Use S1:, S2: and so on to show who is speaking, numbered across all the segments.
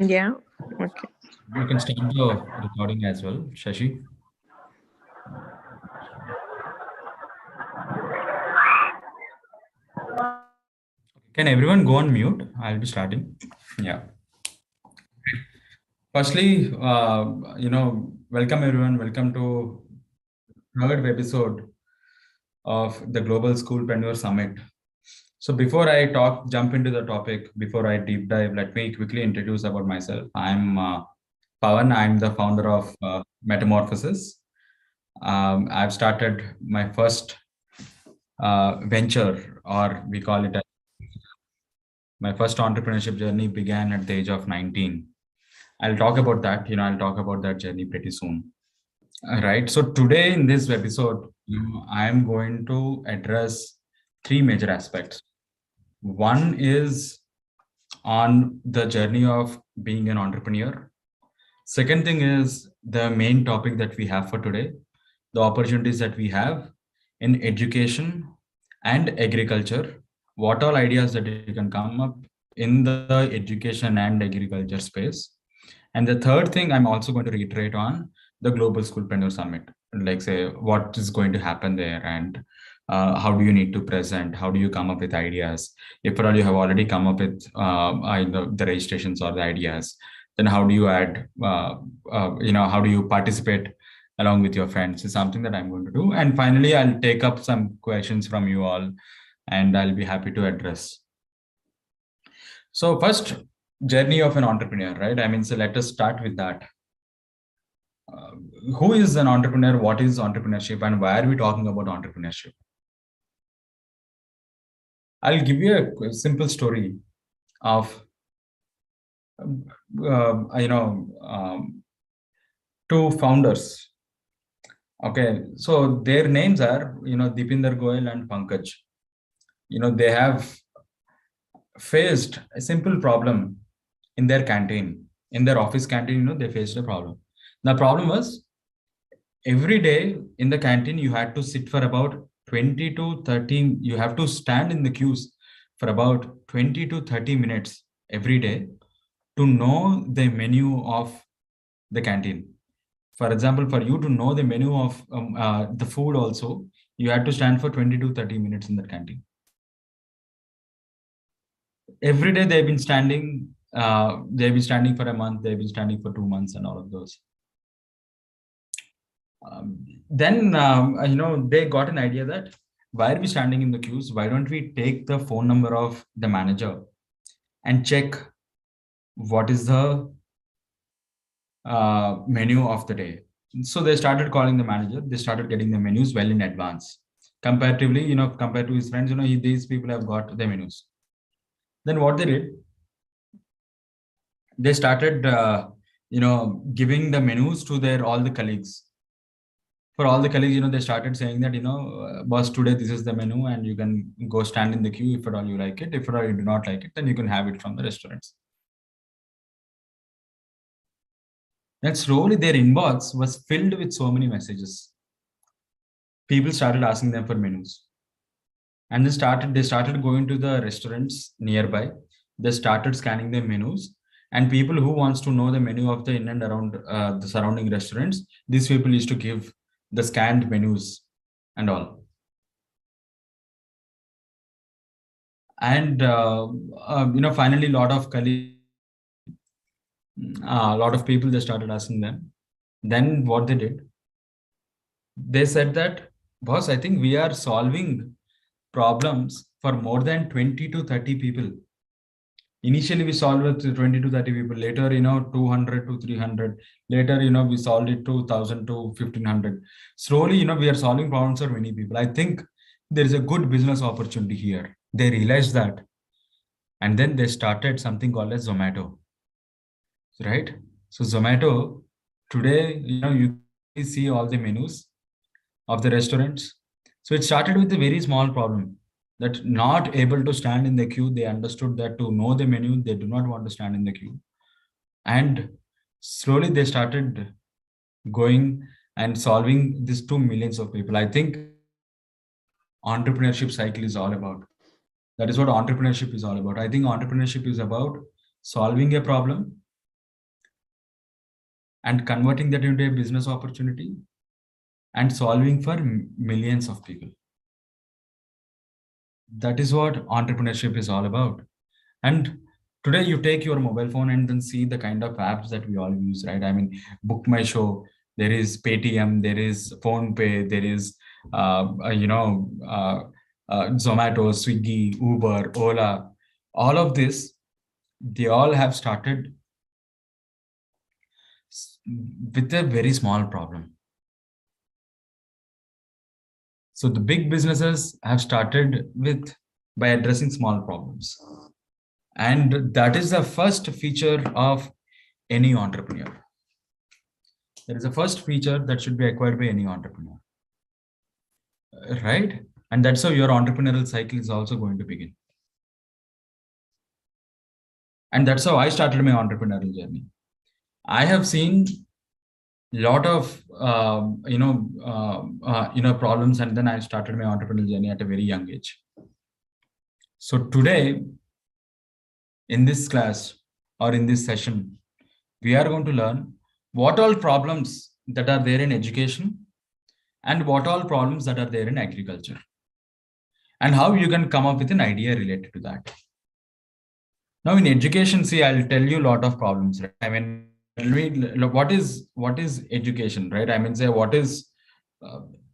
S1: Yeah. Okay.
S2: You can start the recording as well, Shashi. Can everyone go on mute? I'll be starting. Yeah. Firstly, welcome everyone. Welcome to third episode of the Global Schoolpreneur Summit. So before I jump into the topic, before I deep dive, let me quickly introduce about myself. I'm Pawan. I'm the founder of Metamorphosis. I've started my first venture, or we call it my first entrepreneurship journey began at the age of 19. I'll talk about that. I'll talk about that journey pretty soon. All right. So today in this episode, I am going to address three major aspects. One is on the journey of being an entrepreneur. Second thing is the main topic that we have for today, the opportunities that we have in education and agriculture. What all ideas that you can come up in the education and agriculture space. And the third thing I'm also going to reiterate on the Global Schoolpreneur Summit, like say what is going to happen there and how do you need to present, how do you come up with ideas. If at all you have already come up with the registrations or the ideas, then how do you add, how do you participate along with your friends is something that I'm going to do. And finally, I'll take up some questions from you all and I'll be happy to address. So first, journey of an entrepreneur, right? I mean, so let us start with that. Who is an entrepreneur? What is entrepreneurship? And why are we talking about entrepreneurship? I'll give you a simple story of, two founders. Okay, so their names are, Deepinder Goyal and Pankaj. They have faced a simple problem in their canteen, in their office canteen. They faced a problem. The problem was every day in the canteen you had to sit for about 20 to 30, you have to stand in the queues for about 20 to 30 minutes every day to know the menu of the canteen. For example, for you to know the menu of the food also, you had to stand for 20 to 30 minutes in the canteen. Every day they've been standing for a month, they've been standing for 2 months and all of those. Then they got an idea that why are we standing in the queues? Why don't we take the phone number of the manager and check what is the menu of the day? So they started calling the manager. They started getting the menus well in advance. Comparatively, compared to his friends, these people have got the menus. Then what they did, they started, giving the menus to their all the colleagues. For all the colleagues, they started saying that, boss, today this is the menu and you can go stand in the queue if at all you like it. If at all you do not like it, then you can have it from the restaurants. And slowly their inbox was filled with so many messages. People started asking them for menus. And they started going to the restaurants nearby. They started scanning their menus. And people who wants to know the menu of the in and around the surrounding restaurants, these people used to give the scanned menus and all. And finally, a lot of people, they started asking them. Then what they did, they said that, boss, I think we are solving problems for more than 20 to 30 people. Initially we solved with 20 to 30 people, later 200 to 300, later we solved it to 1000 to 1500. Slowly we are solving problems for many people. I think there is a good business opportunity here. They realized that, and then they started something called as Zomato, right? So Zomato today, you see all the menus of the restaurants. So it started with a very small problem, that not able to stand in the queue. They understood that to know the menu, they do not want to stand in the queue. And slowly they started going and solving this to millions of people. I think entrepreneurship cycle is all about. That is what entrepreneurship is all about. I think entrepreneurship is about solving a problem and converting that into a business opportunity and solving for millions of people. That is what entrepreneurship is all about. And today you take your mobile phone and then see the kind of apps that we all use, right? I mean, Book My Show, there is Paytm, there is Phone Pay, there is, Zomato, Swiggy, Uber, Ola. All of this, they all have started with a very small problem. So the big businesses have started by addressing small problems. And that is the first feature of any entrepreneur. There is a first feature that should be acquired by any entrepreneur, right? And that's how your entrepreneurial cycle is also going to begin. And that's how I started my entrepreneurial journey. I have seen a lot of problems, and then I started my entrepreneurial journey at a very young age. So today, in this class or in this session, we are going to learn what all problems that are there in education and what all problems that are there in agriculture, and how you can come up with an idea related to that. Now in education, see, I'll tell you a lot of problems, right? I mean, what is education, right? I mean, say, what is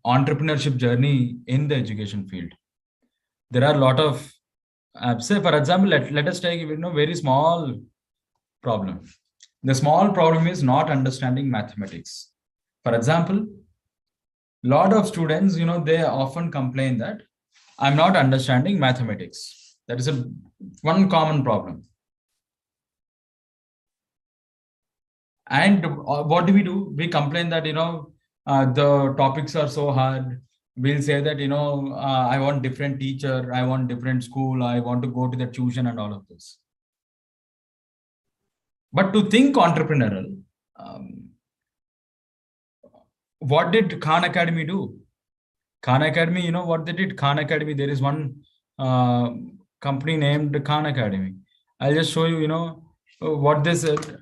S2: entrepreneurship journey in the education field? There are a lot of, say, for example, let us take very small problem. The small problem is not understanding mathematics. For example, a lot of students, they often complain that I'm not understanding mathematics. That is one common problem. And what do? We complain that, the topics are so hard. We'll say that, I want different teacher, I want different school, I want to go to the tuition and all of this. But to think entrepreneurial, what did Khan Academy do? Khan Academy, what they did? Khan Academy, there is one company named Khan Academy. I'll just show you, what they said.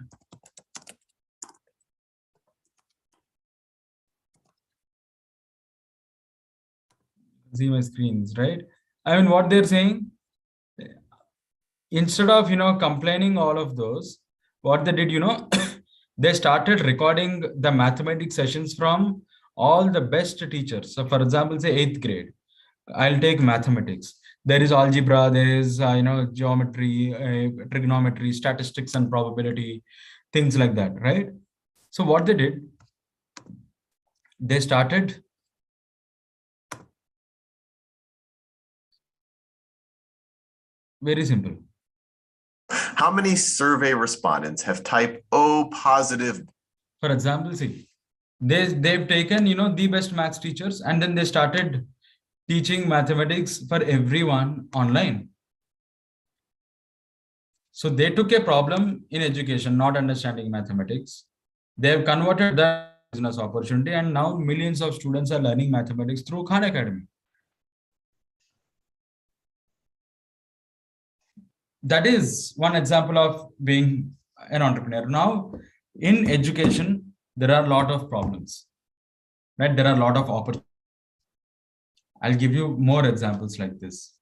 S2: See my screens, right? I mean, what they're saying, instead of, complaining all of those, what they did, they started recording the mathematics sessions from all the best teachers. So for example, say 8th grade, I'll take mathematics. There is algebra, there is, geometry, trigonometry, statistics and probability, things like that, right? So what they did, they started very simple.
S1: How many survey respondents have type O positive?
S2: For example, see, they've taken, the best maths teachers, and then they started teaching mathematics for everyone online. So they took a problem in education, not understanding mathematics. They have converted that business opportunity, and now millions of students are learning mathematics through Khan Academy. That is one example of being an entrepreneur. Now, in education, there are a lot of problems, right? There are a lot of opportunities. I'll give you more examples like this.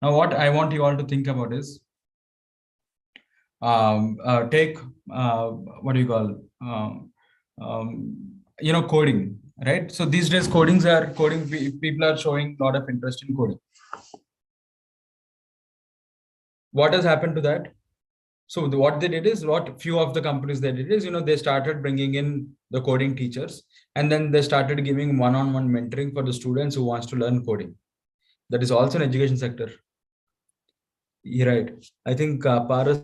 S2: Now, what I want you all to think about is, take, what do you call, coding, right? So these days, people are showing a lot of interest in coding. What has happened to that? So what they did is, what few of the companies they did is, they started bringing in the coding teachers, and then they started giving one-on-one mentoring for the students who wants to learn coding. That is also an education sector. You're right. I think Paras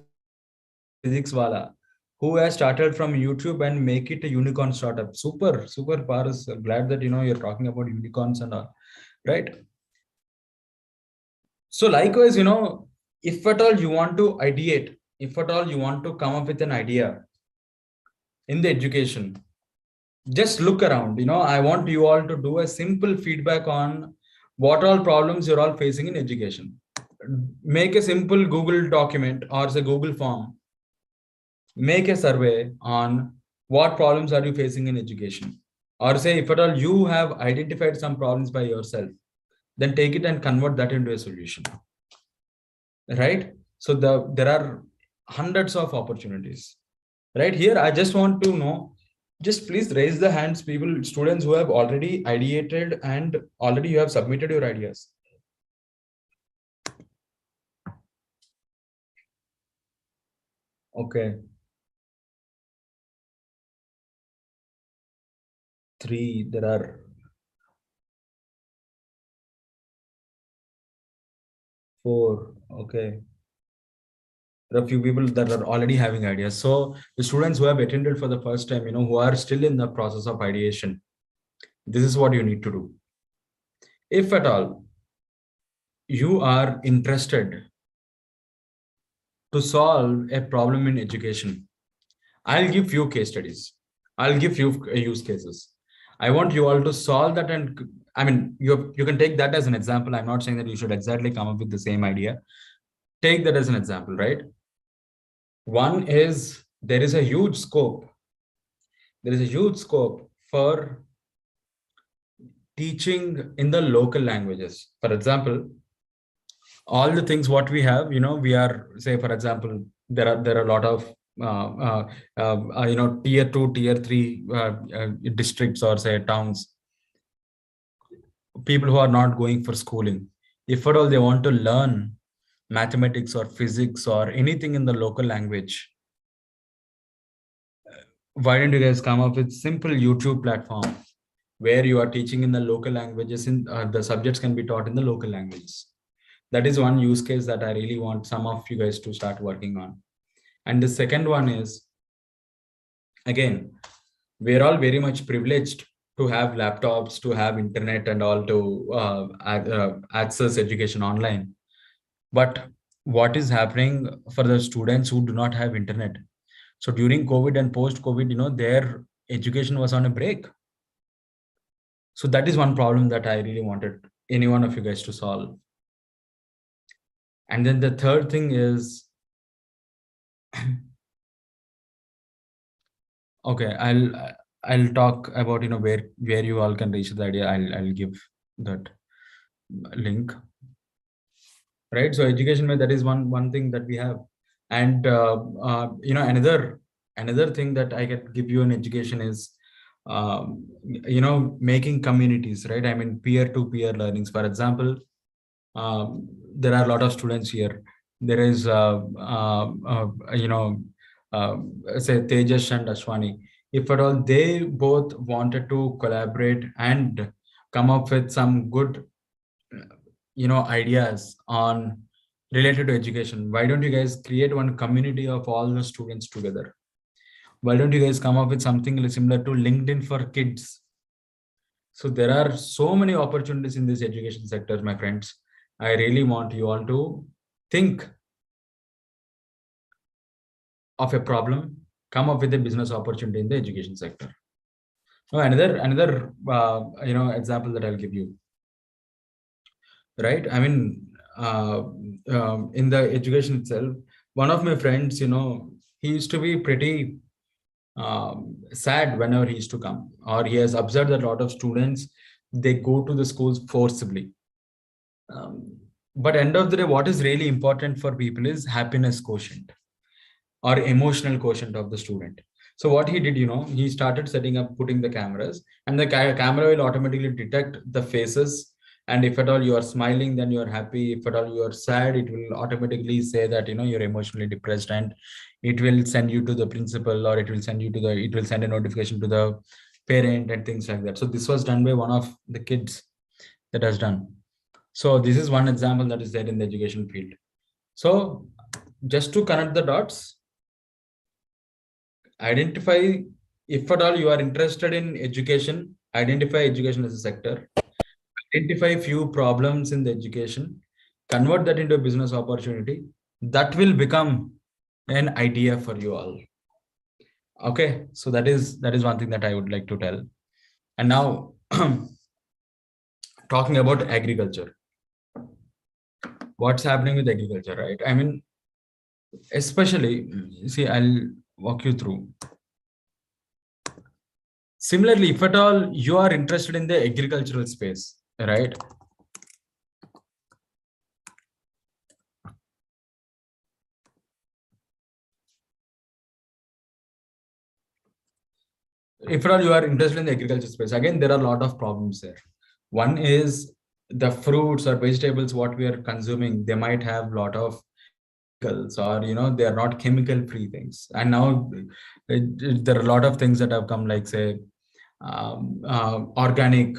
S2: Physics Wala, who has started from YouTube and make it a unicorn startup. Super, super Paras. Glad that, you're talking about unicorns and all, right? So likewise, if at all you want to ideate, if at all you want to come up with an idea in the education, just look around. I want you all to do a simple feedback on what all problems you're all facing in education. Make a simple Google document or say Google form. Make a survey on What problems are you facing in education? Or say, if at all you have identified some problems by yourself, then take it and convert that into a solution, right? So there are hundreds of opportunities, right? Here, I just want to know, just please raise the hands, people, students who have already ideated and already you have submitted your ideas. Okay. 3, there are 4. Okay. There are a few people that are already having ideas. So the students who have attended for the first time, who are still in the process of ideation, this is what you need to do. If at all you are interested to solve a problem in education, I'll give few case studies. I'll give few use cases. I want you all to solve that, and I mean, you can take that as an example. I'm not saying that you should exactly come up with the same idea. Take that as an example, right? One is, there is a huge scope. There is a huge scope for teaching in the local languages. For example, all the things what we have, we are, say, for example, there are a lot of tier 2, tier 3 districts, or say towns, people who are not going for schooling. If at all they want to learn mathematics or physics or anything in the local language, why don't you guys come up with simple YouTube platform where you are teaching in the local languages, in the subjects can be taught in the local languages. That is one use case that I really want some of you guys to start working on. And the second one is, again, we're all very much privileged to have laptops, to have internet and all, to access education online. But what is happening for the students who do not have internet? So during COVID and post COVID, their education was on a break. So that is one problem that I really wanted any one of you guys to solve. And then the third thing is, okay, I'll talk about where you all can reach the idea. I'll give that link, right? So education, that is one thing that we have. And another thing that I can give you in education is making communities, right? I mean, peer-to-peer learnings. For example, there are a lot of students here. There is say Tejas and Ashwani. If at all they both wanted to collaborate and come up with some good ideas on related to education, why don't you guys create one community of all the students together? Why don't you guys come up with something similar to LinkedIn for kids? So there are so many opportunities in this education sector, my friends. I really want you all to think of a problem, come up with a business opportunity in the education sector. Now, another example that I'll give you, right? I mean, in the education itself, one of my friends, he used to be pretty sad whenever he used to come, or he has observed that a lot of students, they go to the schools forcibly. But end of the day, what is really important for people is happiness quotient or emotional quotient of the student. So what he did, he started setting up, putting the cameras, and the camera will automatically detect the faces. And if at all you are smiling, then you are happy. If at all you are sad, it will automatically say that, you're emotionally depressed, and it will send you to the principal, or it will send a notification to the parent and things like that. So this was done by one of the kids that has done. So this is one example that is there in the education field. So just to connect the dots, identify, if at all you are interested in education, identify education as a sector, identify few problems in the education, convert that into a business opportunity that will become an idea for you all. Okay, so that is one thing that I would like to tell. And now talking about agriculture, what's happening with agriculture, right? I mean, especially, see, I'll walk you through. Similarly, if at all you are interested in the agricultural space, right? If at all you are interested in the agriculture space, again, there are a lot of problems there. One is the fruits or vegetables what we are consuming, they might have a lot of chemicals, or they are not chemical free things. And now there are a lot of things that have come, like say organic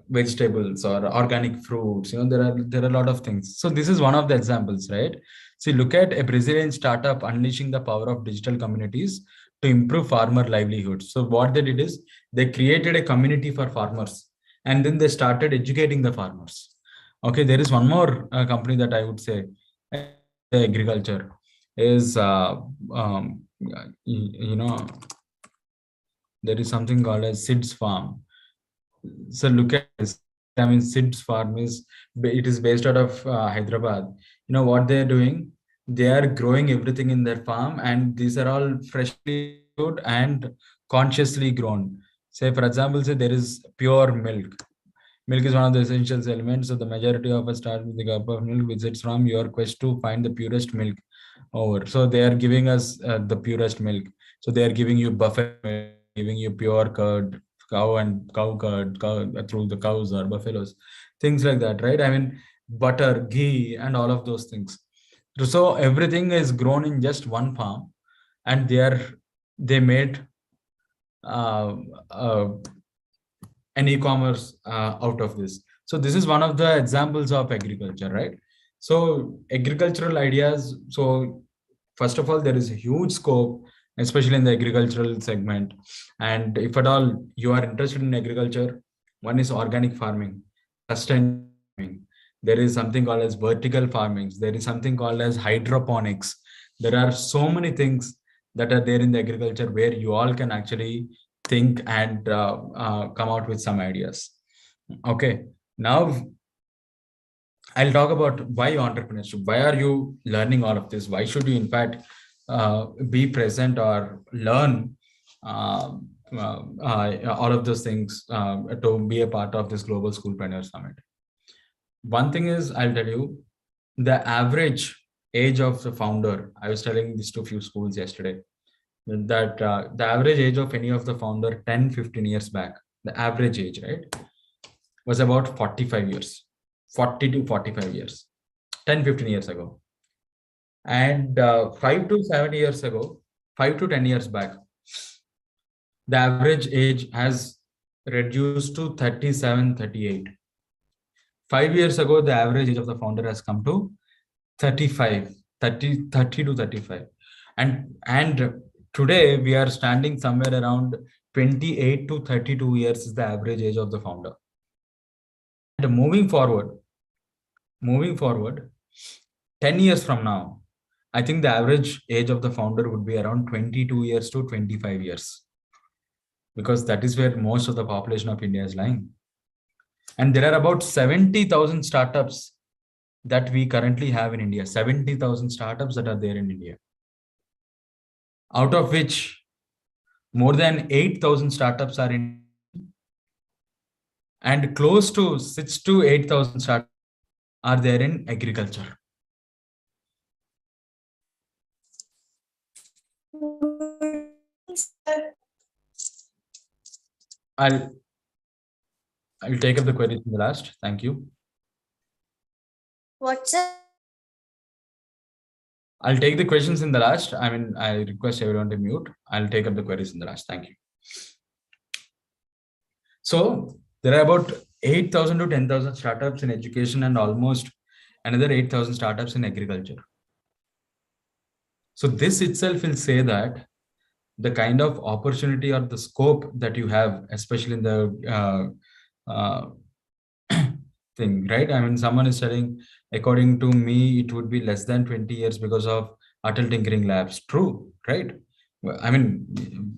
S2: vegetables or organic fruits. There are a lot of things. So this is one of the examples, right? See, look at a Brazilian startup unleashing the power of digital communities to improve farmer livelihoods. So what they did is they created a community for farmers, and then they started educating the farmers. Okay, there is one more company that I would say agriculture is you know there is something called as SIDS farm. So look at this. I mean, SIDS farm it is based out of Hyderabad. You know what they're doing? They are growing everything in their farm, and these are all freshly good and consciously grown. Say, for example, say there is pure milk. Milk is one of the essential elements. So the majority of us start with the cup of milk, which is from your quest to find the purest milk over. So they are giving us the purest milk. So they are giving you buffalo milk, giving you pure curd, cow and cow curd, through the cows or buffaloes, things like that, right? I mean, butter, ghee, and all of those things. So everything is grown in just one farm, and they made uh, uh, an e-commerce out of this. So this is one of the examples of agriculture, right? So agricultural ideas. So first of all, there is a huge scope, especially in the agricultural segment. And if at all you are interested in agriculture, one is organic farming, sustainable farming. There is something called as vertical farming. There is something called as hydroponics. There are so many things that are there in the agriculture where you all can actually think and come out with some ideas. Okay, now I'll talk about why entrepreneurship. Why are you learning all of this? Why should you, in fact, be present or learn all of those things to be a part of this Global Schoolpreneur Summit? One thing is, I'll tell you, the average age of the founder. I was telling this to a few schools yesterday, that the average age of any of the founder 10-15 years back, the average age, right, was about 45 years, 40 to 45 years, 10-15 years ago. And 5 to 7 years ago, 5 to 10 years back, the average age has reduced to 37-38. 5 years ago, the average age of the founder has come to 35, 30 to 35. And today we are standing somewhere around 28 to 32 years is the average age of the founder. And moving forward, 10 years from now, I think the average age of the founder would be around 22 years to 25 years, because that is where most of the population of India is lying. And there are about 70,000 startups that we currently have in India, 70,000 startups that are there in India, out of which more than 8,000 startups are in, and close to 6 to 8,000 startups are there in agriculture. I'll take up the queries in the last. Thank you.
S3: What's up?
S2: I'll take the questions in the last. I mean, I request everyone to mute. I'll take up the queries in the last. Thank you. So there are about 8,000 to 10,000 startups in education and almost another 8,000 startups in agriculture. So this itself will say that the kind of opportunity or the scope that you have, especially in the thing, right? I mean, someone is telling, according to me, it would be less than 20 years because of Atal Tinkering Labs. True, right? I mean,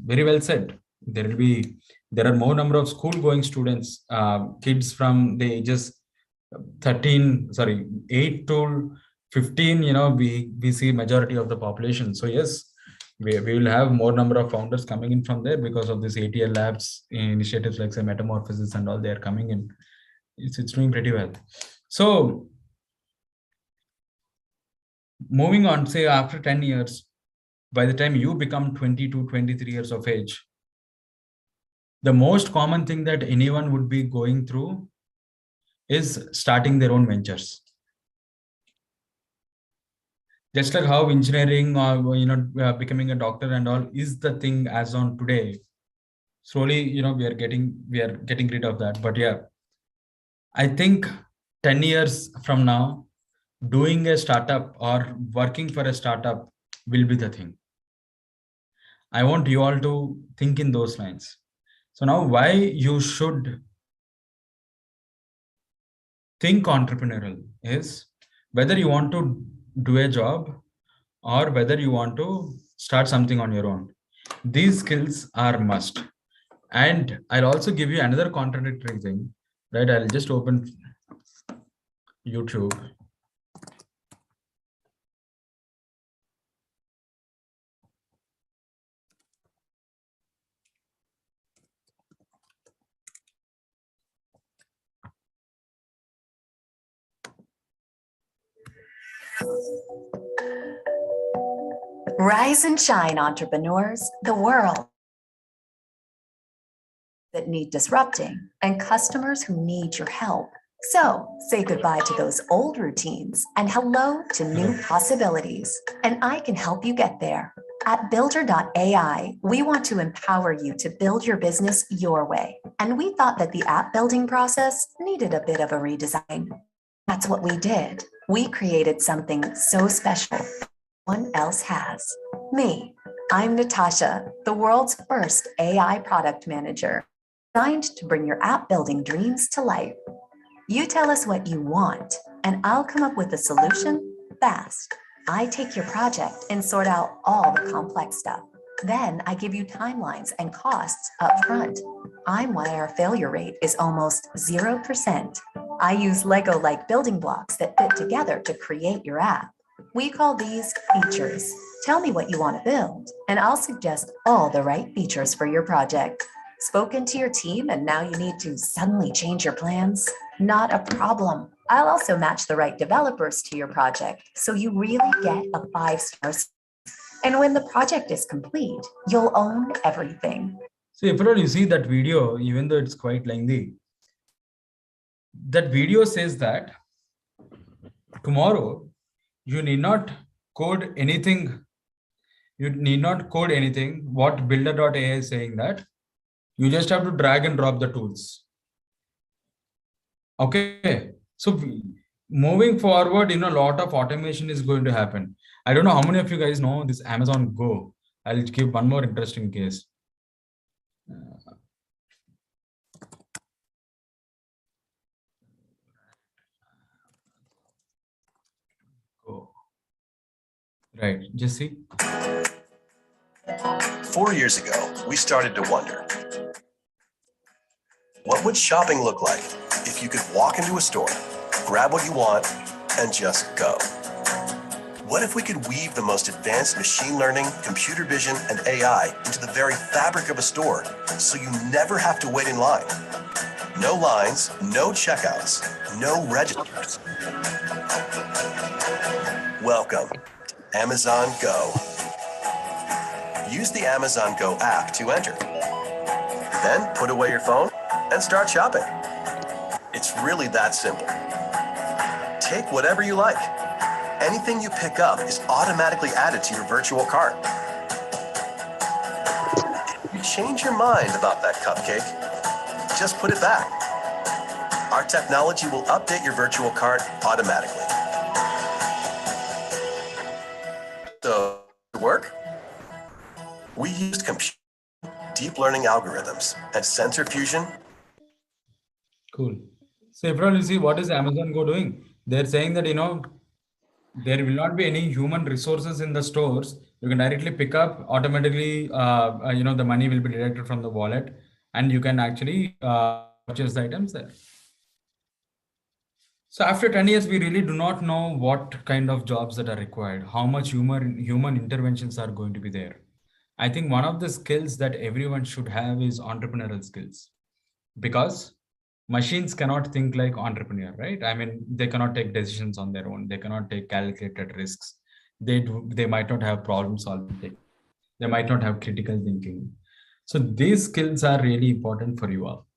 S2: very well said. There are more number of school going students, kids from the ages 8 to 15, we see majority of the population. So yes, we will have more number of founders coming in from there because of this ATL labs initiatives like say metamorphosis and all. They are coming in. It's doing pretty well. So moving on, say after 10 years, by the time you become 22, 23 years of age, the most common thing that anyone would be going through is starting their own ventures. Just like how engineering or becoming a doctor and all is the thing as on today. Slowly, we are getting rid of that. But yeah, I think 10 years from now, doing a startup or working for a startup will be the thing. I want you all to think in those lines. So now why you should think entrepreneurial is whether you want to do a job or whether you want to start something on your own. These skills are must. And I'll also give you another contradictory thing, right? I'll just open YouTube.
S3: Rise and shine, entrepreneurs. The world that need disrupting and customers who need your help. So say goodbye to those old routines and hello to new possibilities. And I can help you get there. At Builder.ai, we want to empower you to build your business your way. And we thought that the app building process needed a bit of a redesign. That's what we did. We created something so special no one else has. Me. I'm Natasha, the world's first AI product manager, designed to bring your app building dreams to life. You tell us what you want, and I'll come up with a solution fast. I take your project and sort out all the complex stuff. Then I give you timelines and costs up front. I'm why our failure rate is almost 0%. I use Lego-like building blocks that fit together to create your app. We call these features. Tell me what you want to build, and I'll suggest all the right features for your project. Spoken to your team and now you need to suddenly change your plans? Not a problem. I'll also match the right developers to your project so you really get a 5-star. And when the project is complete, you'll own everything.
S2: So if you see that video, even though it's quite lengthy, that video says that tomorrow you need not code anything. You need not code anything. What Builder.ai is saying that you just have to drag and drop the tools. Okay. So moving forward, a lot of automation is going to happen. I don't know how many of you guys know this Amazon Go. I'll give one more interesting case. Go. Right, just see.
S4: 4 years ago, we started to wonder, what would shopping look like if you could walk into a store, grab what you want, and just go? What if we could weave the most advanced machine learning, computer vision, and AI into the very fabric of a store so you never have to wait in line? No lines, no checkouts, no registers. Welcome to Amazon Go. Use the Amazon Go app to enter. Then put away your phone and start shopping. It's really that simple. Take whatever you like. Anything you pick up is automatically added to your virtual cart. If you change your mind about that cupcake, just put it back. Our technology will update your virtual cart automatically. So, to work? We used deep learning algorithms and sensor fusion.
S2: Cool. So if you see what is Amazon Go doing, they're saying that there will not be any human resources in the stores. You can directly pick up automatically. The money will be deducted from the wallet, and you can actually purchase the items there. So after 10 years, we really do not know what kind of jobs that are required, how much human interventions are going to be there. I think one of the skills that everyone should have is entrepreneurial skills, because machines cannot think like entrepreneur, right? I mean, they cannot take decisions on their own. They cannot take calculated risks. They might not have problem solving. They might not have critical thinking. So these skills are really important for you all.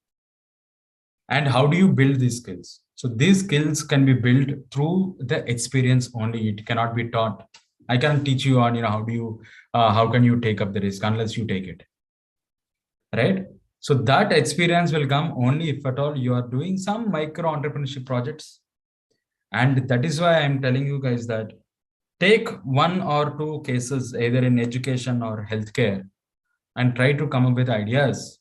S2: And how do you build these skills? So these skills can be built through the experience only. It cannot be taught. I can't teach you on, how can you take up the risk unless you take it, right? So that experience will come only if at all you are doing some micro entrepreneurship projects. And that is why I'm telling you guys that take one or two cases, either in education or healthcare, and try to come up with ideas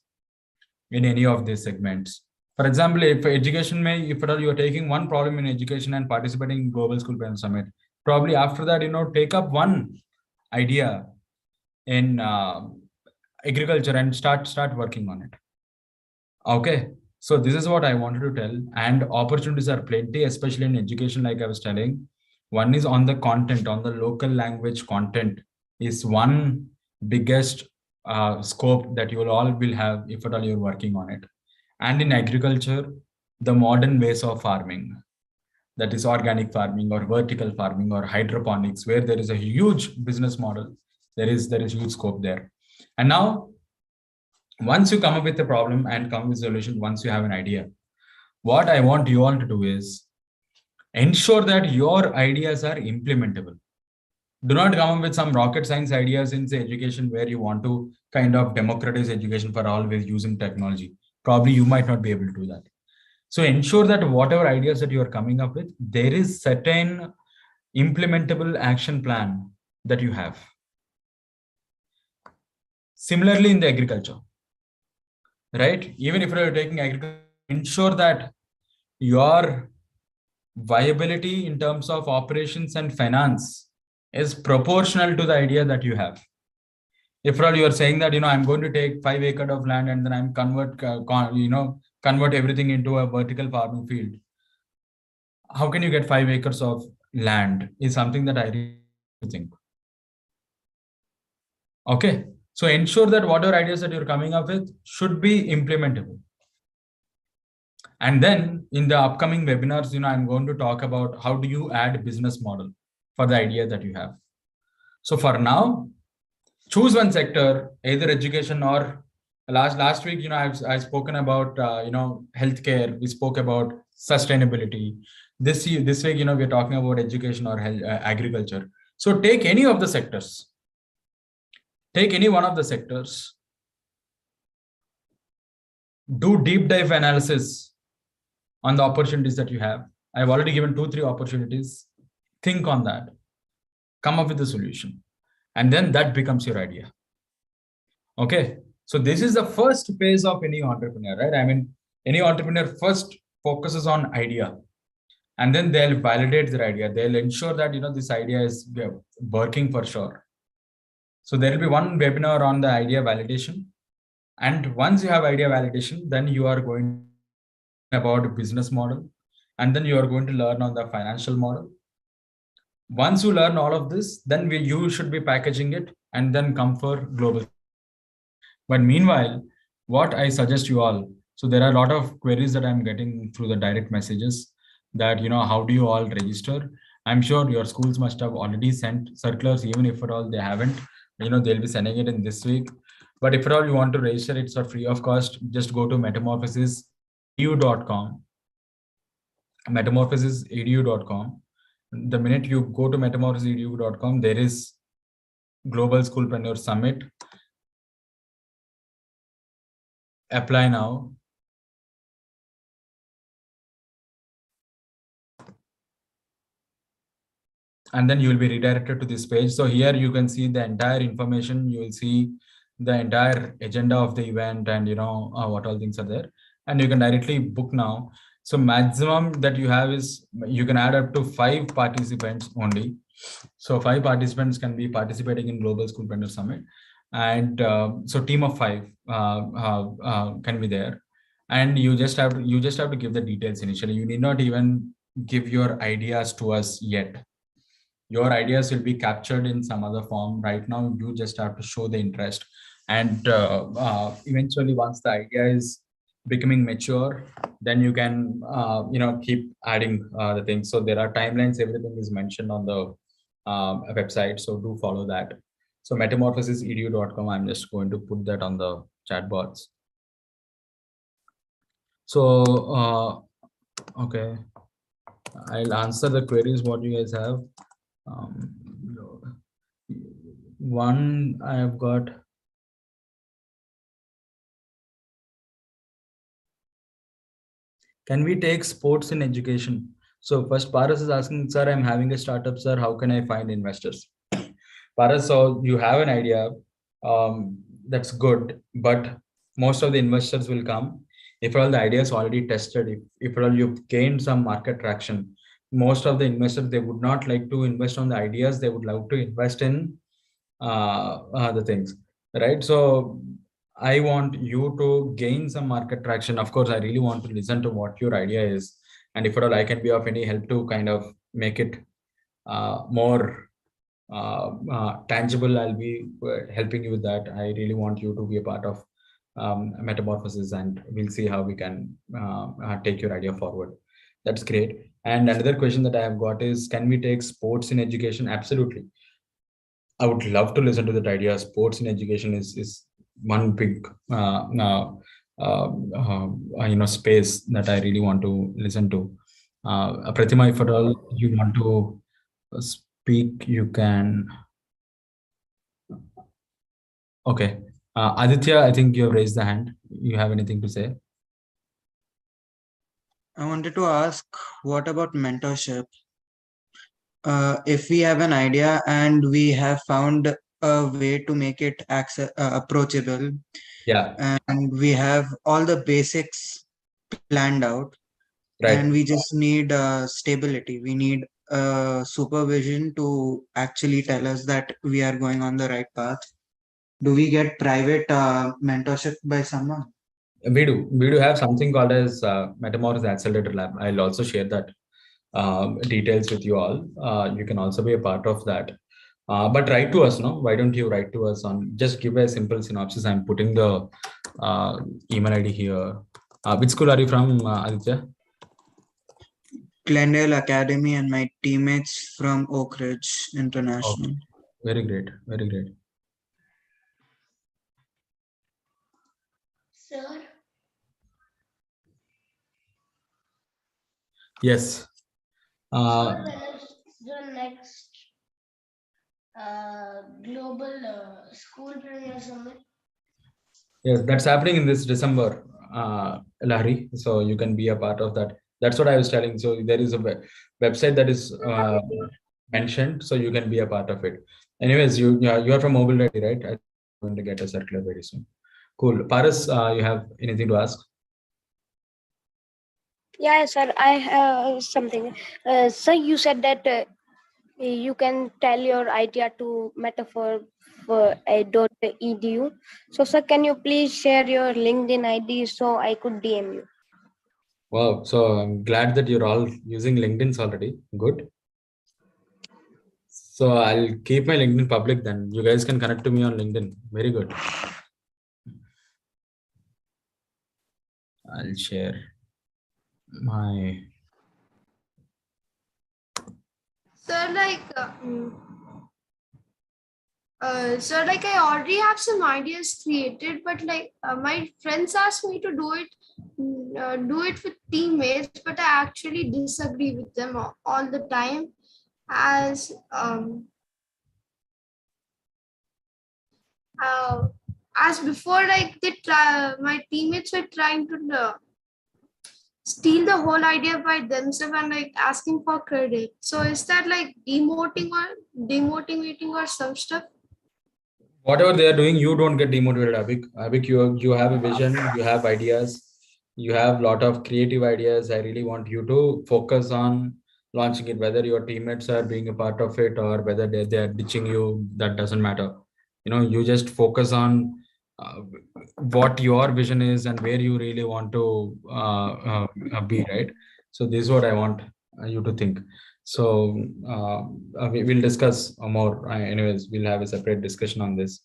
S2: in any of these segments. For example, if at all you are taking one problem in education and participating in Global School Parent Summit, probably after that, take up one idea in agriculture and start working on it. Okay. So this is what I wanted to tell. And opportunities are plenty, especially in education, like I was telling. One is on the content, on the local language content is one biggest scope that you all will have if at all you're working on it. And in agriculture, the modern ways of farming, that is organic farming or vertical farming or hydroponics, where there is a huge business model, there is huge scope there. And now, once you come up with a problem and come with a solution, once you have an idea, what I want you all to do is ensure that your ideas are implementable. Do not come up with some rocket science ideas in say education where you want to kind of democratize education for all with using technology. Probably you might not be able to do that. So ensure that whatever ideas that you are coming up with, there is certain implementable action plan that you have. Similarly, in the agriculture, right? Even if you're taking agriculture, ensure that your viability in terms of operations and finance is proportional to the idea that you have. If you are saying that, I'm going to take 5 acres of land and then I'm convert everything into a vertical farming field. How can you get 5 acres of land is something that I really think. Okay. So ensure that whatever ideas that you're coming up with should be implementable. And then in the upcoming webinars, I'm going to talk about how do you add business model for the idea that you have. So for now, choose one sector, either education or last week, I've spoken about, healthcare. We spoke about sustainability. This week, we're talking about education or agriculture. So take any of the sectors. Take any one of the sectors. Do deep dive analysis on the opportunities that you have. I've already given 2-3 opportunities. Think on that. Come up with a solution. And then that becomes your idea. Okay. So this is the first phase of any entrepreneur, right? I mean, any entrepreneur first focuses on idea. And then they'll validate their idea. They'll ensure that, this idea is working for sure. So there will be one webinar on the idea validation. And once you have idea validation, then you are going about business model. And then you are going to learn on the financial model. Once you learn all of this, then you should be packaging it and then come for global. But meanwhile, what I suggest you all, so there are a lot of queries that I'm getting through the direct messages that, how do you all register? I'm sure your schools must have already sent circulars, even if at all they haven't, they'll be sending it in this week. But if at all you want to register, it's for free of cost. Just go to metamorphosisedu.com. Metamorphosisedu.com. The minute you go to metamorphosisedu.com, there is Global Schoolpreneur Summit. Apply now. And then you will be redirected to this page. So here you can see the entire information. You will see the entire agenda of the event and what all things are there. And you can directly book now. So maximum that you have is you can add up to 5 participants only. So 5 participants can be participating in Global Schoolpreneur Summit. And so team of 5 can be there. And you just have to give the details initially. You need not even give your ideas to us yet. Your ideas will be captured in some other form. Right now, you just have to show the interest, and eventually, once the idea is becoming mature, then you can keep adding the things. So there are timelines. Everything is mentioned on the website. So do follow that. So metamorphosisedu.com. I'm just going to put that on the chat box. So okay, I'll answer the queries what you guys have. One I have got. Can we take sports in education? So first Paras is asking, sir, I'm having a startup, sir. How can I find investors? Paras, so you have an idea. That's good, but most of the investors will come if all the ideas already tested, if all you've gained some market traction. Most of the investors, they would not like to invest on the ideas. They would love to invest in the things, right? So I want you to gain some market traction. Of course, I really want to listen to what your idea is, and if at all I can be of any help to kind of make it more tangible, I'll be helping you with that. I really want you to be a part of Metamorphosis, and we'll see how we can take your idea forward. That's great. And another question that I have got is, can we take sports in education? Absolutely. I would love to listen to that idea. Sports in education is one big space that I really want to listen to. Pratima, if at all you want to speak, you can. Okay. Aditya, I think you have raised the hand. You have anything to say?
S5: I wanted to ask, what about mentorship? If we have an idea and we have found a way to make it approachable,
S2: Yeah,
S5: and we have all the basics planned out, and
S2: right.
S5: we just need stability. We need supervision to actually tell us that we are going on the right path. Do we get private mentorship by someone?
S2: We do have something called as Metamorphosis Accelerator Lab. I'll also share that details with you all. You can also be a part of that. But write to us, no? Why don't you write to us on, just give a simple synopsis. I'm putting the email ID here. Which school are you from, Aditya?
S5: Glendale Academy, and my teammates from Oak Ridge International.
S2: Okay. Very great. Very great.
S6: Sir,
S2: Yes.
S6: sir, when is the next global school premier summit?
S2: Yes, that's happening in this December, Larry. So you can be a part of that. That's what I was telling. So there is a website that is mentioned, so you can be a part of it. Anyways, you are from Mobile Ready, right? I'm going to get a circular very soon. Cool. Paras, you have anything to ask?
S6: Yeah, sir, I have something. Sir, you said that you can tell your idea to metaphor for .edu. So, sir, can you please share your LinkedIn ID so I could DM you?
S2: Wow. So I'm glad that you're all using LinkedIn's already. Good. So I'll keep my LinkedIn public then. You guys can connect to me on LinkedIn. Very good. I'll share my.
S7: Sir, I already have some ideas created, but my friends asked me to do it with teammates, but I actually disagree with them all the time, as before, my teammates were trying to steal the whole idea by themselves and asking for credit. So is that demotivating or some stuff?
S2: Whatever they are doing, you don't get demotivated, Abhik. Abhik, you have a vision, you have ideas, you have a lot of creative ideas. I really want you to focus on launching it, whether your teammates are being a part of it or whether they are ditching you, that doesn't matter. You just focus on what your vision is and where you really want to be, right? So this is what I want you to think. So we'll discuss more. Anyways, we'll have a separate discussion on this.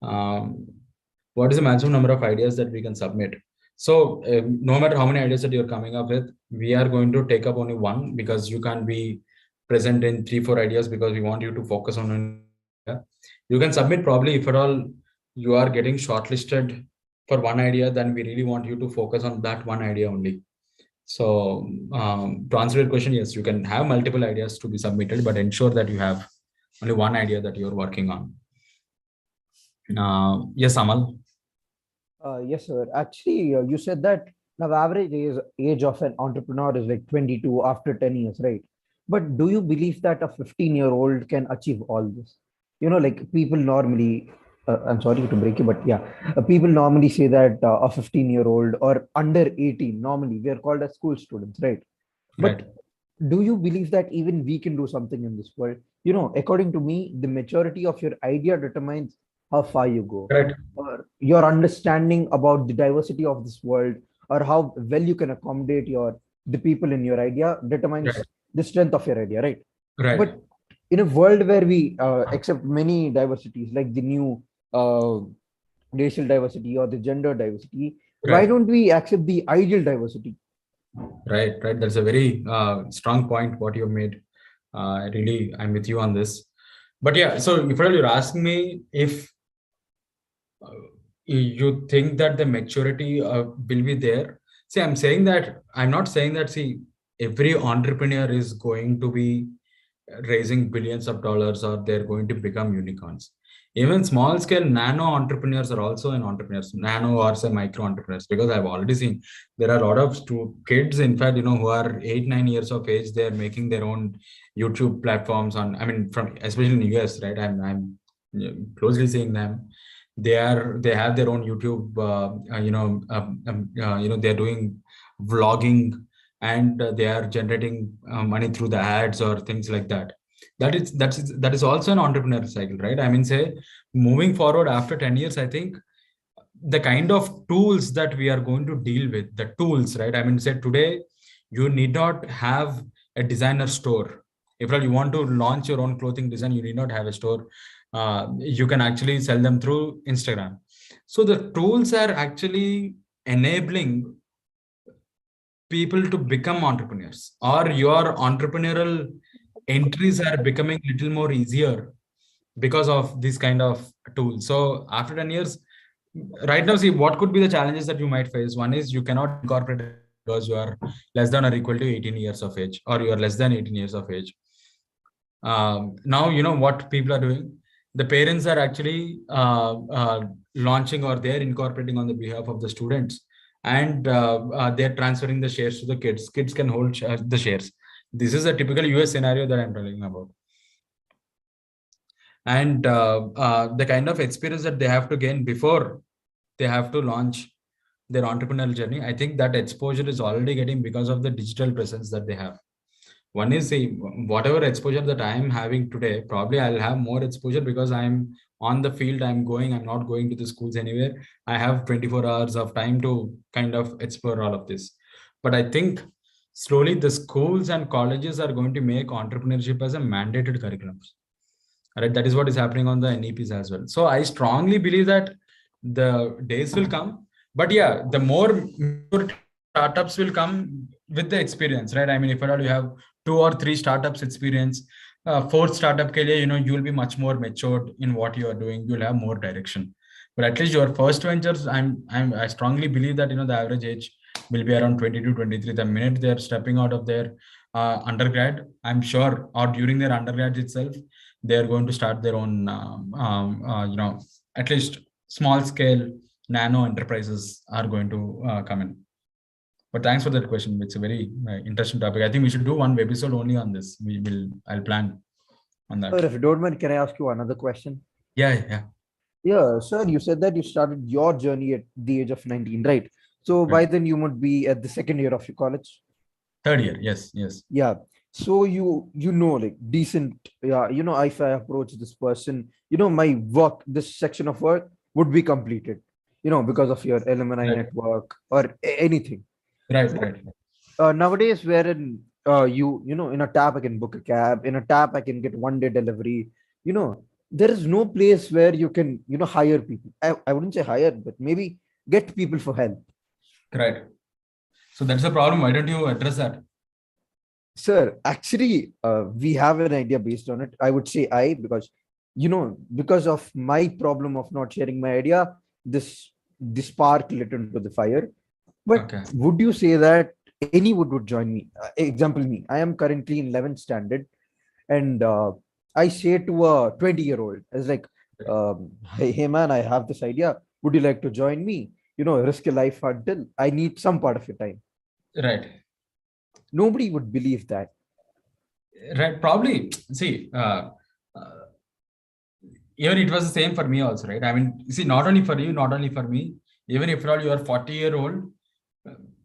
S2: What is the maximum number of ideas that we can submit? So no matter how many ideas that you're coming up with, we are going to take up only one, because you can't be present in 3-4 ideas, because we want you to focus on an idea. You can submit probably, if at all you are getting shortlisted for one idea, then we really want you to focus on that one idea only. So to answer your question, yes, you can have multiple ideas to be submitted, but ensure that you have only one idea that you're working on. Yes, Amal.
S8: Yes, sir. Actually, you said that now average age of an entrepreneur is like 22 after 10 years, right? But do you believe that a 15-year-old can achieve all this? Like people normally, I'm sorry to break you, but yeah, people normally say that a 15-year-old or under 18, normally we are called as school students, right?
S2: Right.
S8: But do you believe that even we can do something in this world? According to me, the maturity of your idea determines how far you go,
S2: Correct.
S8: or your understanding about the diversity of this world, or how well you can accommodate the people in your idea determines
S2: Right.
S8: the strength of your idea, right?
S2: Right.
S8: But in a world where we accept many diversities, like the new racial diversity or the gender diversity, why
S2: Right.
S8: don't we accept the ideal diversity?
S2: Right. That's a very strong point what you made. Really, I'm with you on this. But yeah, so if you're asking me if you think that the maturity will be there. See, I'm not saying that, see, every entrepreneur is going to be raising billions of dollars, or they're going to become unicorns. Even small scale nano entrepreneurs are also an entrepreneurs, nano or say micro entrepreneurs, because I've already seen there are a lot of kids, in fact, who are 8-9 years of age, they're making their own YouTube platforms on, I mean, from especially in US, right? I'm closely seeing them. They have their own YouTube, they're doing vlogging, and they are generating money through the ads or things like that. That is also an entrepreneurial cycle, right? I mean, say, moving forward after 10 years, I think the kind of tools that we are going to deal with, the tools, right? I mean, say, today you need not have a designer store. If you want to launch your own clothing design, you need not have a store. You can actually sell them through Instagram. So the tools are actually enabling people to become entrepreneurs, or your entrepreneurial entries are becoming a little more easier because of this kind of tools. So after 10 years, right now, see, what could be the challenges that you might face? One is you cannot incorporate because you are less than or equal to 18 years of age, or you are less than 18 years of age. Now, what people are doing, the parents are actually launching, or they're incorporating on the behalf of the students, and they're transferring the shares to the kids. Kids can hold the shares. This is a typical US scenario that I'm telling about. And the kind of experience that they have to gain before they have to launch their entrepreneurial journey, I think that exposure is already getting because of the digital presence that they have. One is, whatever exposure that I am having today, probably I'll have more exposure because I'm on the field. I'm not going to the schools anywhere. I have 24 hours of time to kind of explore all of this. But I think slowly the schools and colleges are going to make entrepreneurship as a mandated curriculum. Right? That is what is happening on the NEPs as well. So I strongly believe that the days will come. But yeah, the more startups will come with the experience, right? I mean, if at all you have 2 or 3 startups experience, fourth startup ke liye, you will be much more matured in what you are doing. You'll have more direction. But at least your first ventures, I strongly believe that the average age will be around 22, 23. The minute they're stepping out of their undergrad, I'm sure, or during their undergrad itself, they're going to start their own, at least small scale nano enterprises are going to come in. But thanks for that question. It's a very interesting topic. I think we should do one episode only on this. I'll plan on that.
S8: Sir, if you don't mind, can I ask you another question?
S2: Yeah.
S8: Yeah, sir, you said that you started your journey at the age of 19, right? So by then you would be at the second year of your college.
S2: Third year, yes.
S8: Yeah. So like decent, yeah, if I approach this person, my work, this section of work would be completed, because of your alumni network or anything.
S2: Right.
S8: Nowadays, wherein in a tap I can book a cab, in a tap I can get 1 day delivery. There is no place where you can hire people. I wouldn't say hire, but maybe get people for help.
S2: Right. So that's the problem. Why don't you address that?
S8: Sir, actually, we have an idea based on it. I would say because of my problem of not sharing my idea, this spark lit into the fire. But
S2: Okay.
S8: would you say that any would join me? Example, me. I am currently in 11th standard, and I say to a 20-year-old, it's like, hey man, I have this idea. Would you like to join me? Risk your life until I need some part of your time.
S2: Right.
S8: Nobody would believe that.
S2: Right. Probably. See, even it was the same for me also, right? I mean, see, not only for you, not only for me, even if you are 40-year-old,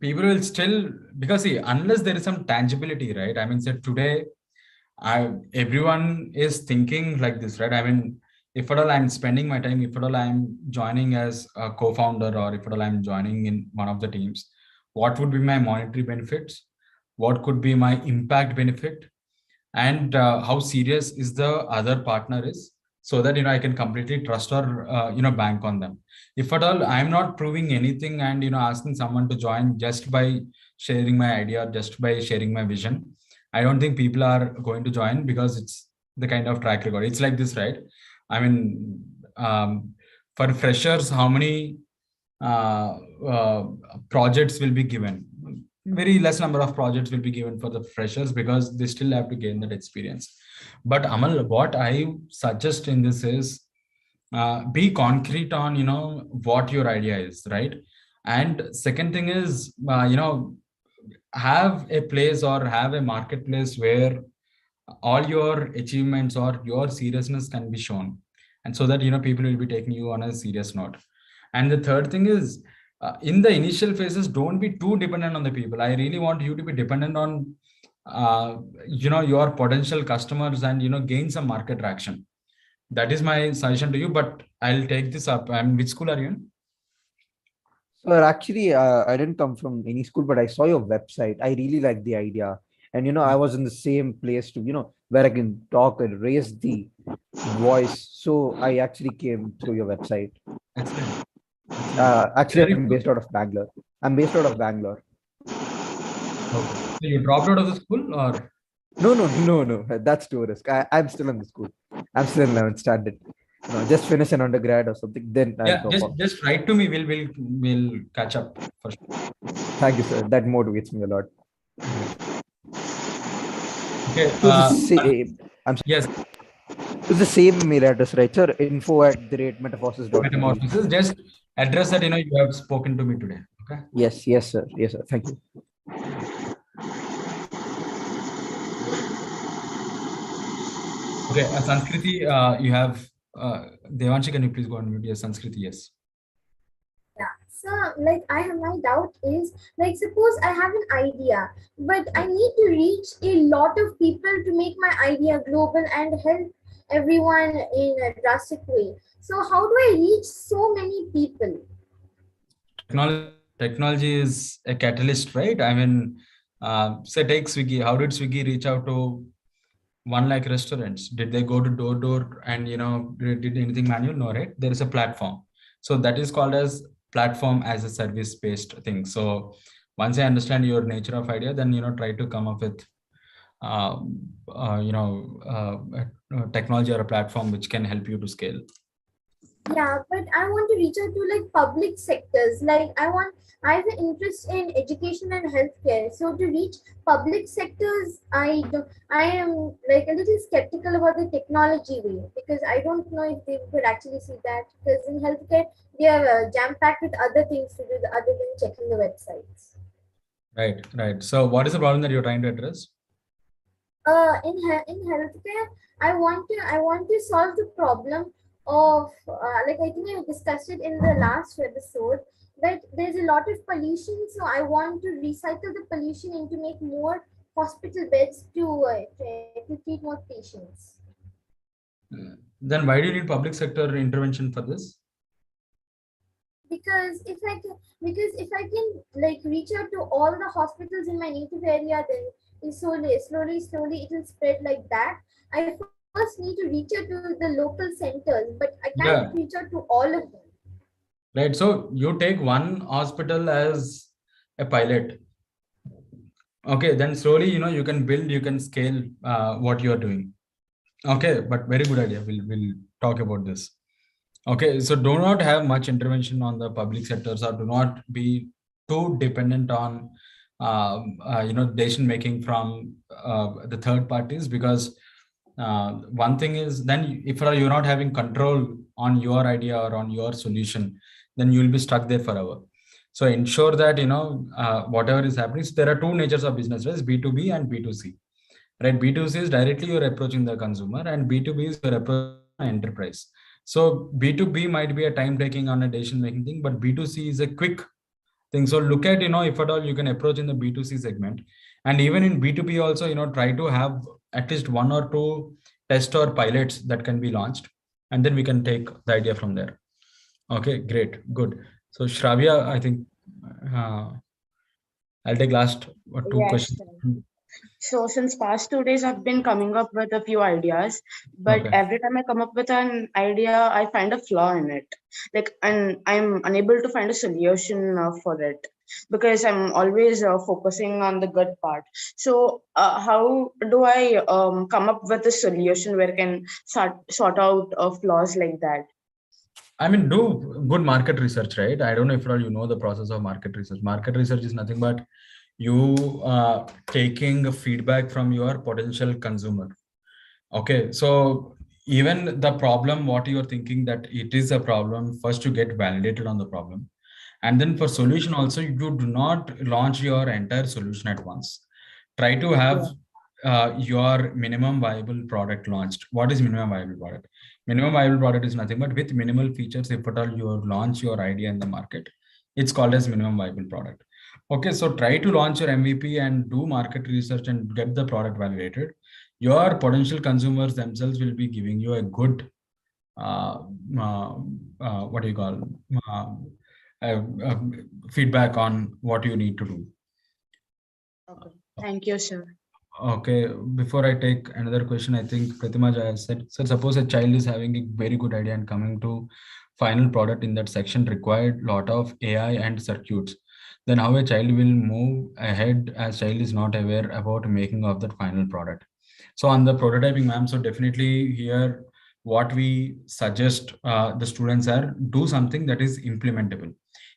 S2: people will still, because see, unless there is some tangibility, right? I mean, say today, everyone is thinking like this, right? I mean, if at all I'm spending my time, if at all I'm joining as a co-founder, or if at all I'm joining in one of the teams, what would be my monetary benefits? What could be my impact benefit? And how serious is the other partner is, so that I can completely trust or bank on them. If at all I'm not proving anything and asking someone to join just by sharing my idea, just by sharing my vision, I don't think people are going to join, because it's the kind of track record. It's like this, right? I mean, for freshers, how many uh, uh, projects will be given? Very less number of projects will be given for the freshers, because they still have to gain that experience. But Amal, what I suggest in this is, be concrete on what your idea is, right? And second thing is, have a place or have a marketplace where all your achievements or your seriousness can be shown, and so that people will be taking you on a serious note. And the third thing is, in the initial phases, don't be too dependent on the people. I really want you to be dependent on your potential customers, and gain some market traction. That is my suggestion to you. But I'll take this up. And which school are you in?
S8: Sir, actually, I didn't come from any school, but I saw your website. I really like the idea. And, I was in the same place to, where I can talk and raise the voice. So I actually came through your website.
S2: Excellent.
S8: Actually,
S2: Where are you
S8: I'm
S2: from?
S8: based out of Bangalore. I'm based out of Bangalore.
S2: Okay. So you dropped out of the school, or?
S8: No. That's too risk. I'm still in the school. I'm still in 11th standard. Just finish an undergrad or something, then I'll
S2: Yeah,
S8: drop
S2: just
S8: off.
S2: just write to me. We'll catch up for sure.
S8: Thank you, sir. That motivates me a lot.
S2: Okay.
S8: So the same,
S2: Yes.
S8: it's the same mail address, right, sir? info@metaphorsis.edu.
S2: Metamorphosis. Just address that you have spoken to me today. Okay.
S8: Yes, sir. Yes, sir. Thank you.
S2: Okay. Sanskriti, you have Devanshi. Can you please go on mute? Yes, Sanskriti. Yes.
S9: Yeah. So, I have my doubt is suppose I have an idea, but I need to reach a lot of people to make my idea global and help everyone in a drastic way. So, how do I reach so many people?
S2: Technology is a catalyst, right? I mean, say take Swiggy. How did Swiggy reach out to 1 lakh restaurants? Did they go to door and did anything manual? No, right? There is a platform. So that is called as platform as a service based thing. So once I understand your nature of idea, then try to come up with technology or a platform which can help you to scale.
S9: Yeah, but I want to reach out to public sectors. I have an interest in education and healthcare. So to reach public sectors, I am a little skeptical about the technology way, because I don't know if they could actually see that, because in healthcare they are jam packed with other things to do other than checking the websites.
S2: Right. So what is the problem that you're trying to address?
S9: In healthcare, I want to solve the problem of I think I discussed it in the last episode, that there's a lot of pollution. So I want to recycle the pollution into make more hospital beds to treat more patients.
S2: Then why do you need public sector intervention for this?
S9: because if I can like reach out to all the hospitals in my native area, then slowly it will spread like that. I first need to reach out to the local centers, but I can't
S2: Yeah,
S9: reach out to all of them.
S2: right. So you take one hospital as a pilot. Okay, then slowly, you can build, you can scale what you are doing. Okay, but very good idea. We'll talk about this. Okay, so do not have much intervention on the public sectors, or do not be too dependent on decision making from the third parties, because one thing is, then if you're not having control on your idea or on your solution, then you'll be stuck there forever. So ensure that whatever is happening. So there are two natures of business, right? B2B and B2C. Right? B2C is directly you're approaching the consumer, and B2B is you're approaching enterprise. So B2B might be a time taking on a decision making thing, but B2C is a quick thing. So look at, if at all you can approach in the B2C segment, and even in B2B also, try to have at least one or two test or pilots that can be launched, and then we can take the idea from there. Okay, great, good. So Shravya, I think I'll take last two
S10: Yes.
S2: questions.
S10: So since past 2 days, I've been coming up with a few ideas, but
S2: Okay.
S10: every time I come up with an idea, I find a flaw in it. And I'm unable to find a solution for it because I'm always focusing on the good part. So how do I come up with a solution where I can sort out flaws like that?
S2: I mean, do good market research, right? I don't know if you know the process of market research. Market research is nothing but you taking feedback from your potential consumer. Okay, so even the problem, what you're thinking that it is a problem, first you get validated on the problem. And then for solution also, you do not launch your entire solution at once. Try to have your minimum viable product launched. What is minimum viable product? Minimum viable product is nothing but with minimal features. If at all you launch your idea in the market, it's called as minimum viable product. Okay, so try to launch your MVP and do market research and get the product validated. Your potential consumers themselves will be giving you a good what do you call feedback on what you need to do.
S10: Okay. Thank you, sir.
S2: Okay, before I take another question, I think Pratima has said, so suppose a child is having a very good idea and coming to final product in that section required lot of AI and circuits. Then how a child will move ahead as child is not aware about making of that final product. So on the prototyping, ma'am, so definitely here, what we suggest the students are do something that is implementable.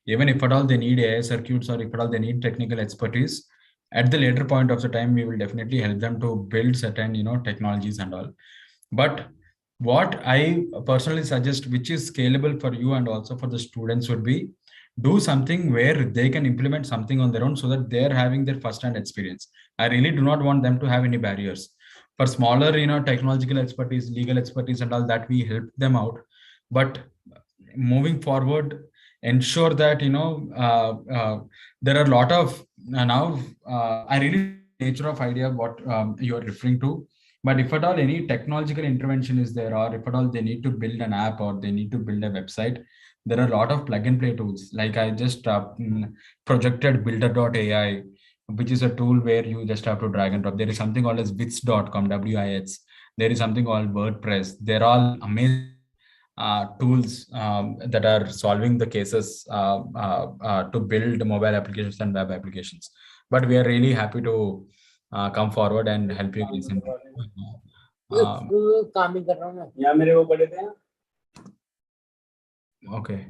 S2: Even if at all they need AI circuits or if at all they need technical expertise, at the later point of the time, we will definitely help them to build certain, technologies and all. But what I personally suggest, which is scalable for you and also for the students, would be do something where they can implement something on their own so that they're having their first-hand experience. I really do not want them to have any barriers. For smaller, technological expertise, legal expertise and all that, we help them out. But moving forward, ensure that, there are a lot of now, I really nature of idea what you are referring to. But if at all any technological intervention is there, or if at all they need to build an app or they need to build a website, there are a lot of plug and play tools. Like I just projected builder.ai, which is a tool where you just have to drag and drop. There is something called as wits.com, WIS. There is something called WordPress. They're all amazing tools that are solving the cases to build mobile applications and web applications. But we are really happy to come forward and help you guys in. Okay.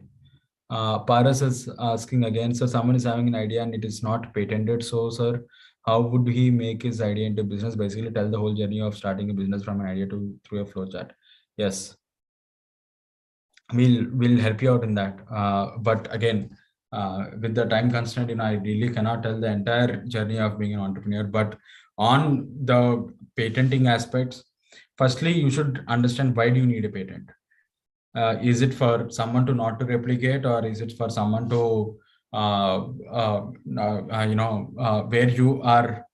S2: Paras is asking again, so someone is having an idea and it is not patented. So, sir, how would he make his idea into business? Basically, tell the whole journey of starting a business from an idea to through a flow chart. Yes, we'll help you out in that. But again, with the time constraint, I really cannot tell the entire journey of being an entrepreneur. But on the patenting aspects, firstly, you should understand why do you need a patent. Is it for someone to not to replicate, or is it for someone to where you are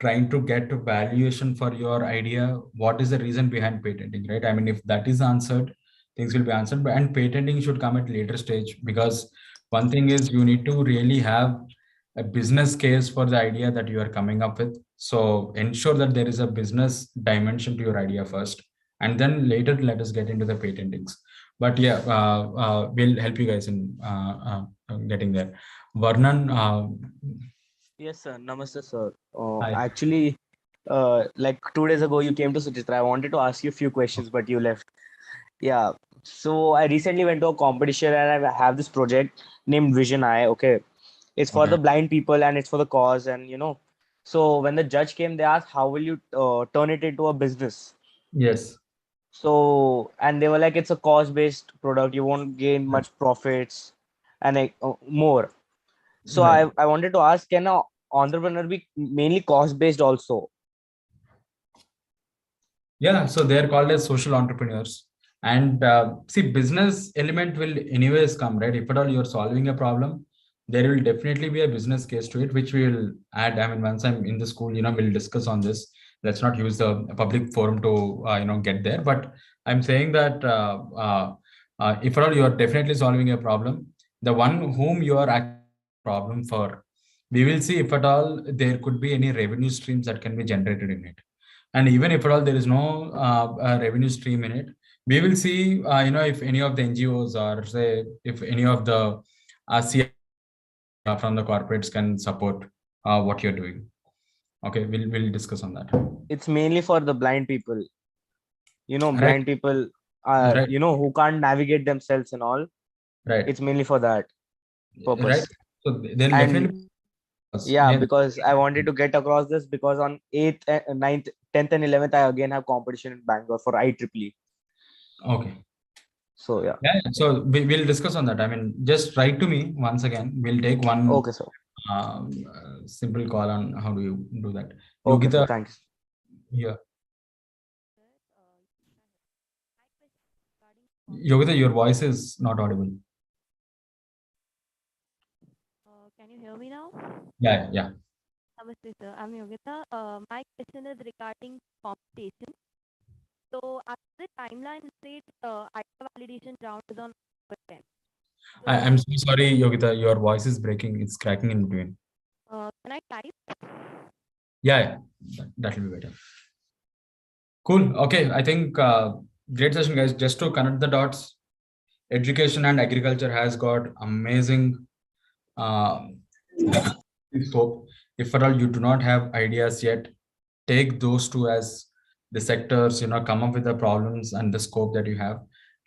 S2: trying to get a valuation for your idea? What is the reason behind patenting, right? I mean, if that is answered, things will be answered. And patenting should come at later stage, because one thing is you need to really have a business case for the idea that you are coming up with. So ensure that there is a business dimension to your idea first, and then later let us get into the patentings. But yeah, we'll help you guys in getting there. Varnan,
S11: Yes, sir. Namaste, sir.
S2: hi.
S11: Actually, like 2 days ago, you came to Suchitra. I wanted to ask you a few questions, but you left. Yeah. So I recently went to a competition and I have this project named Vision Eye. Okay. It's for
S2: Okay.
S11: the blind people and it's for the cause. And, so when the judge came, they asked, how will you turn it into a business?
S2: Yes.
S11: So, and they were like, it's a cause-based product. You won't gain much profits and more. So
S2: Right.
S11: I wanted to ask, can an entrepreneur be mainly cost-based also?
S2: Yeah, so they're called as social entrepreneurs. And see, business element will anyways come, right? If at all you're solving a problem, there will definitely be a business case to it, which we will add. I mean, once I'm in the school, we'll discuss on this. Let's not use the public forum to, get there. But I'm saying that if at all you are definitely solving a problem, the one whom you are actually problem for, we will see if at all there could be any revenue streams that can be generated in it. And even if at all there is no revenue stream in it, we will see, if any of the NGOs, or say if any of the CI from the corporates can support what you're doing. Okay, we'll discuss on that.
S11: It's mainly for the blind people.
S2: Right.
S11: Blind people,
S2: Right.
S11: who can't navigate themselves and all.
S2: Right.
S11: It's mainly for that purpose.
S2: Right. So they'll
S11: And
S2: definitely.
S11: yeah, because I wanted to get across this, because on 8th, 9th, 10th and 11th, I again have competition in Bangalore for IEEE.
S2: Okay.
S11: So yeah.
S2: Yeah. So we'll discuss on that. I mean, just write to me once again. We'll take one
S11: Okay, sir.
S2: simple call on how do you do that.
S11: Okay,
S2: Yogita,
S11: sir. Thanks.
S2: yeah. Yogita, your voice is not audible.
S12: Can you hear me now?
S2: Yeah, yeah.
S12: Namaste, sir. I'm Yogita. My question is regarding competition. So, as the timeline states, idea validation round is on October 10th.
S2: I'm so sorry, Yogita. Your voice is breaking. It's cracking in between.
S12: Can I type?
S2: Yeah, that'll be better. Cool. Okay, I think great session, guys. Just to connect the dots, education and agriculture has got amazing scope. If at all you do not have ideas yet, take those two as the sectors, come up with the problems and the scope that you have,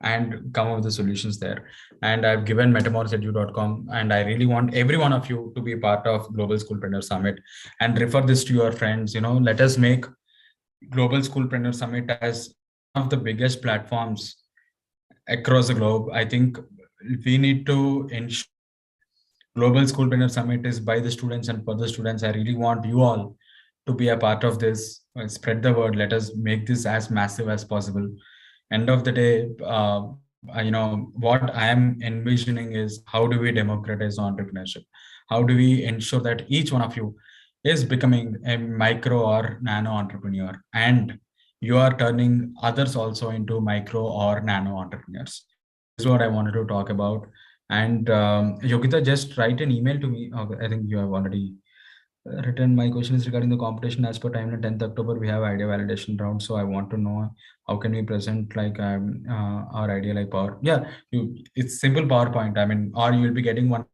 S2: and come up with the solutions there. And I've given metamorphosedu.com, and I really want every one of you to be part of Global Schoolpreneur Summit and refer this to your friends. Let us make Global Schoolpreneur Summit as one of the biggest platforms across the globe. I think we need to ensure Global Schoolpreneur Summit is by the students and for the students. I really want you all to be a part of this. Spread the word. Let us make this as massive as possible. End of the day, what I am envisioning is, how do we democratize entrepreneurship? How do we ensure that each one of you is becoming a micro or nano entrepreneur, and you are turning others also into micro or nano entrepreneurs? This is what I wanted to talk about. And Yogita, just write an email to me. Okay, I think you have already written. My question is regarding the competition. As per timeline, 10th October, we have idea validation round. So I want to know, how can we present like our idea like power? Yeah, it's simple PowerPoint. I mean, or you will be getting one,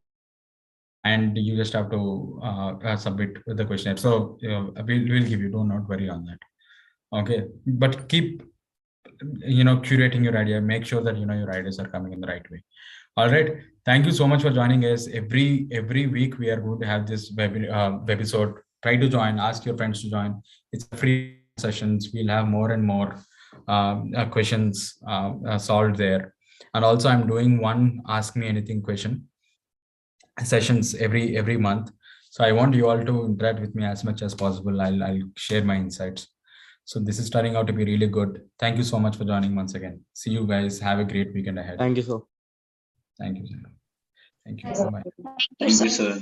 S2: and you just have to submit the questionnaire. So we'll give you. Do not worry on that. Okay, but keep curating your idea. Make sure that your ideas are coming in the right way. All right. Thank you so much for joining us. Every week we are going to have this webisode. Try to join. Ask your friends to join. It's a free sessions. We'll have more and more questions solved there. And also, I'm doing one Ask Me Anything question sessions every month. So I want you all to interact with me as much as possible. I'll share my insights. So this is turning out to be really good. Thank you so much for joining once again. See you guys. Have a great weekend ahead.
S11: Thank you, sir.
S2: Thank you, sir. Thank you. Bye-bye.
S10: Thank you, sir.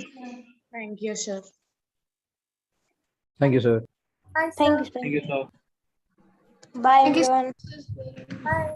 S10: Thank you, sir.
S8: Thank you, sir.
S9: Bye,
S6: Thank you,
S9: sir.
S6: sir.
S11: Thank you, sir.
S6: Bye,
S7: Thank you,
S6: everyone.
S9: Bye.